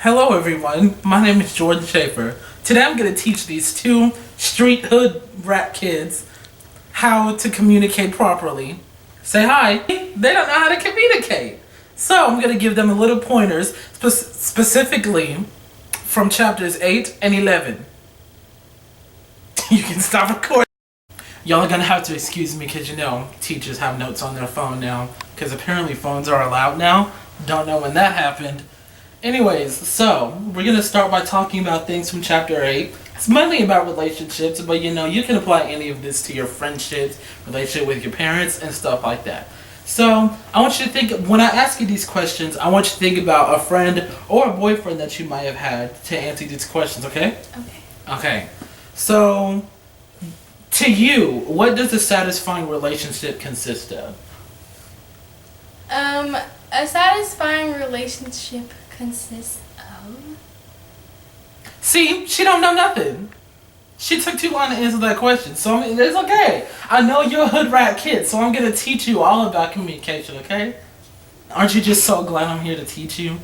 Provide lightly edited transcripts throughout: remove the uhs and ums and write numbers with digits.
Hello everyone, my name is Jordan Schaefer. Today I'm going to teach these two street hood rat kids how to communicate properly. Say hi. They don't know how to communicate. So I'm going to give them a little pointers specifically from chapters 8 and 11. You can stop recording. Y'all are going to have to excuse me because teachers have notes on their phone now because apparently phones are allowed now. Don't know when that happened. Anyways, so we're going to start by talking about things from chapter 8. It's mainly about relationships, but you can apply any of this to your friendships, relationship with your parents, and stuff like that. So I want you to think, when I ask you these questions, I want you to think about a friend or a boyfriend that you might have had to answer these questions, okay? Okay. So, to you, what does a satisfying relationship consist of? A satisfying relationship consists of... See, she don't know nothing. She took too long to answer that question, so it's okay. I know you're a hood rat kid, so I'm going to teach you all about communication, okay? Aren't you just so glad I'm here to teach you?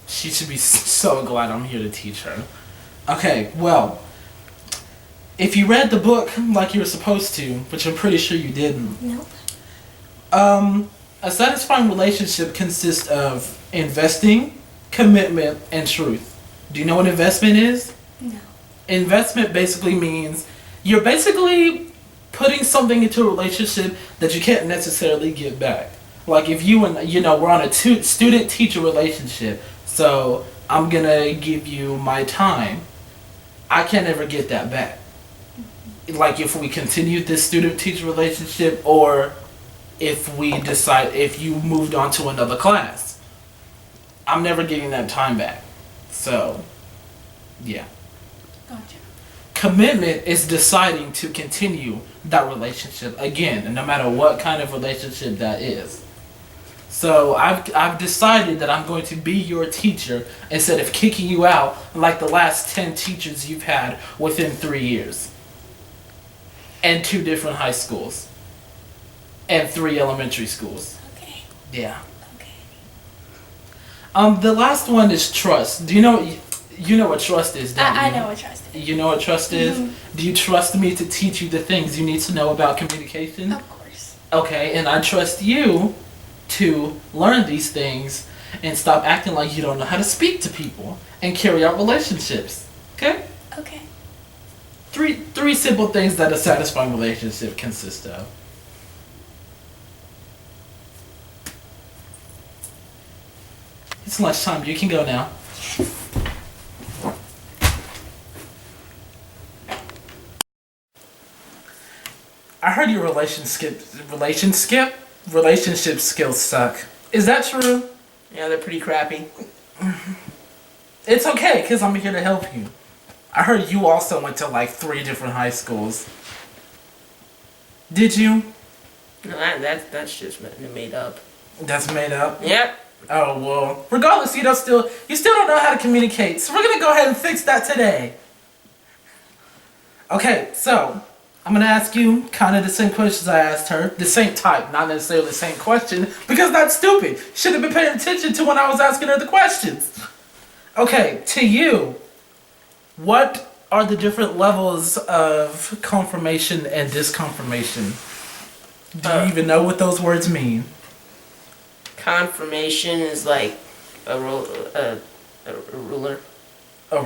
She should be so glad I'm here to teach her. Okay, well, if you read the book like you were supposed to, which I'm pretty sure you didn't. Nope. A satisfying relationship consists of investing, commitment, and truth. Do you know what investment is? No. Investment basically means you're basically putting something into a relationship that you can't necessarily get back. Like if you and, we're on a student-teacher relationship, so I'm gonna give you my time. I can't ever get that back. Like if we continue this student-teacher relationship, or if you moved on to another class, I'm never getting that time back. So, yeah. Gotcha. Commitment is deciding to continue that relationship again, and no matter what kind of relationship that is. So I've decided that I'm going to be your teacher instead of kicking you out like the last 10 teachers you've had within 3 years. And 2 different high schools. And 3 elementary schools. Okay. Yeah. Okay. The last one is trust. Do you know what trust is, don't you? I know what trust is. You know what trust is? Mm-hmm. Do you trust me to teach you the things you need to know about communication? Of course. Okay, and I trust you to learn these things and stop acting like you don't know how to speak to people and carry out relationships. Okay? Okay. Three simple things that a satisfying relationship consists of. It's lunchtime. You can go now. I heard your relationship skills suck. Is that true? Yeah, they're pretty crappy. It's okay, because I'm here to help you. I heard you also went to like 3 different high schools. Did you? No, that's just made up. That's made up? Yep. Oh, well, regardless, you still don't know how to communicate, so we're going to go ahead and fix that today. Okay, so, I'm going to ask you kind of the same questions I asked her. The same type, not necessarily the same question, because that's stupid. Should have been paying attention to when I was asking her the questions. Okay, to you, what are the different levels of confirmation and disconfirmation? Do you even know what those words mean? Confirmation is like a ruler. A ruler? A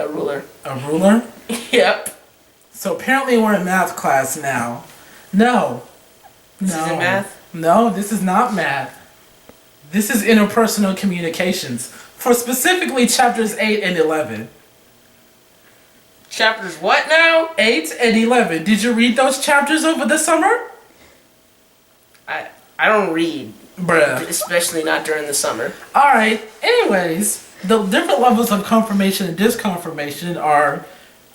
ruler. A ruler? Yep. So apparently we're in math class now. No. This isn't math? No, this is not math. This is interpersonal communications. For specifically chapters 8 and 11. Chapters what now? 8 and 11. Did you read those chapters over the summer? I don't read. Bruh. Especially not during the summer. Alright, anyways, the different levels of confirmation and disconfirmation are,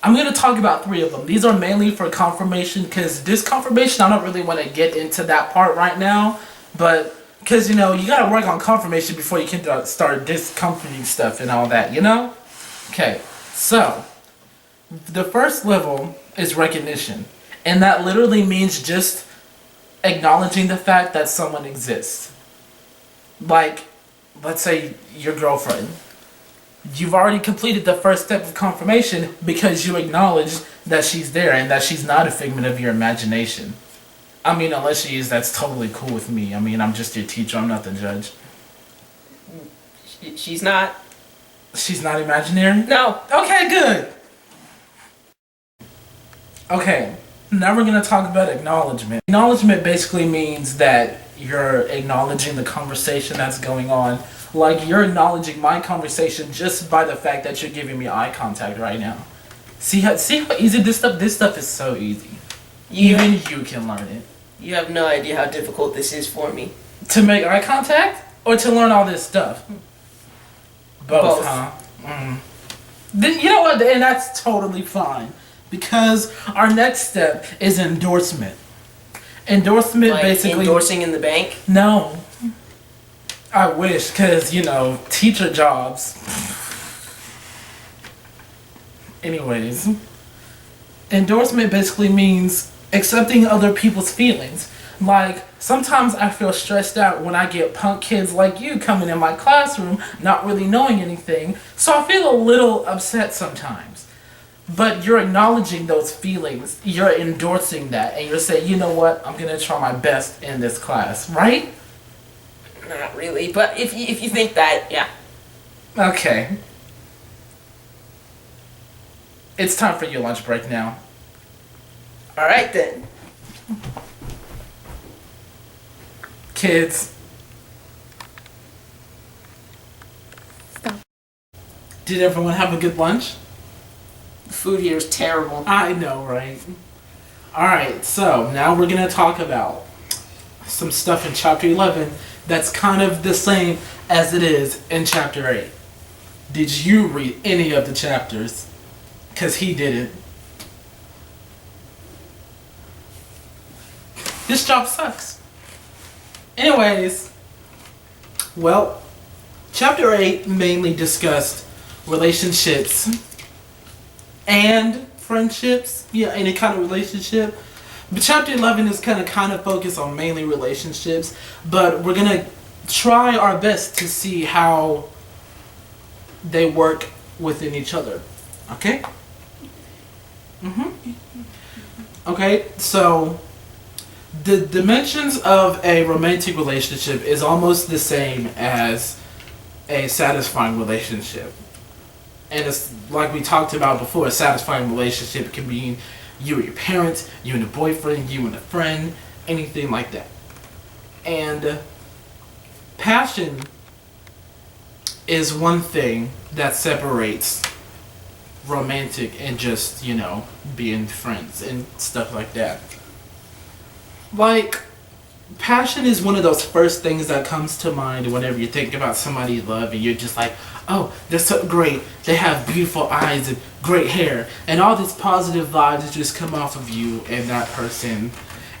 I'm going to talk about 3 of them. These are mainly for confirmation, because disconfirmation, I don't really want to get into that part right now, but, because, you got to work on confirmation before you can start discomforting stuff and all that, Okay, so, the first level is recognition, and that literally means just acknowledging the fact that someone exists. Like, let's say your girlfriend, you've already completed the first step of confirmation because you acknowledge that she's there and that she's not a figment of your imagination. I mean, unless she is, that's totally cool with me. I mean, I'm just your teacher, I'm not the judge. She's not. She's not imaginary? No. Okay, good. Okay, now we're going to talk about acknowledgement. Acknowledgement basically means that you're acknowledging the conversation that's going on. Like, you're acknowledging my conversation just by the fact that you're giving me eye contact right now. See how easy this stuff is so easy. Even you can learn it. You have no idea how difficult this is for me. To make eye contact or to learn all this stuff? Both. Huh? Then, you know what? And that's totally fine. Because our next step is endorsement. Endorsement, like basically... endorsing in the bank? No. I wish, because, you know, teacher jobs. Anyways. Endorsement basically means accepting other people's feelings. Like, sometimes I feel stressed out when I get punk kids like you coming in my classroom, not really knowing anything, so I feel a little upset sometimes. But you're acknowledging those feelings, you're endorsing that, and you're saying, you know what, I'm gonna try my best in this class, right? Not really, but if you think that, yeah. Okay. It's time for your lunch break now. Alright then. Kids. Stop. Did everyone have a good lunch? The food here is terrible. I know, right? Alright, so now we're going to talk about some stuff in Chapter 11 that's kind of the same as it is in Chapter 8. Did you read any of the chapters? Because he didn't. This job sucks. Anyways, well, Chapter 8 mainly discussed relationships and friendships. Yeah, any kind of relationship. But Chapter 11 is kind of focused on mainly relationships. But we're going to try our best to see how they work within each other. Okay? Okay, so the dimensions of a romantic relationship is almost the same as a satisfying relationship. And it's like we talked about before, a satisfying relationship can be you and your parents, you and a boyfriend, you and a friend, anything like that. And passion is one thing that separates romantic and just, you know, being friends and stuff like that. Like, passion is one of those first things that comes to mind whenever you think about somebody you love and you're just like, oh, they're so great, they have beautiful eyes and great hair, and all these positive vibes just come off of you and that person,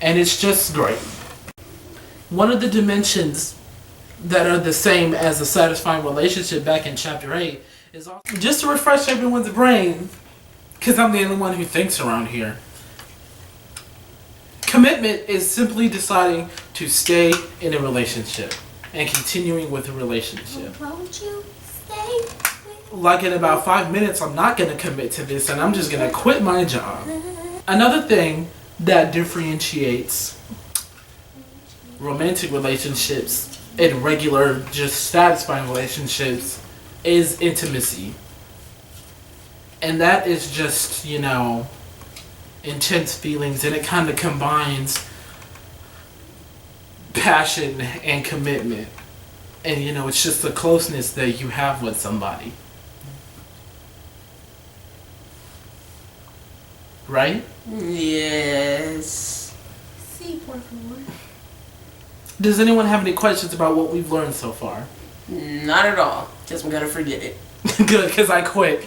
and it's just great. One of the dimensions that are the same as a satisfying relationship back in Chapter 8 is also, just to refresh everyone's brain, because I'm the only one who thinks around here. Commitment is simply deciding to stay in a relationship and continuing with a relationship. Won't you stay with me? Like in about 5 minutes, I'm not going to commit to this and I'm just going to quit my job. Another thing that differentiates romantic relationships and regular, just satisfying relationships is intimacy. And that is just, you know, intense feelings, and it kind of combines passion and commitment. And, you know, it's just the closeness that you have with somebody. Right? Yes. Sí, por favor. Does anyone have any questions about what we've learned so far? Not at all. Guess I'm gonna forget it. Good, because I quit.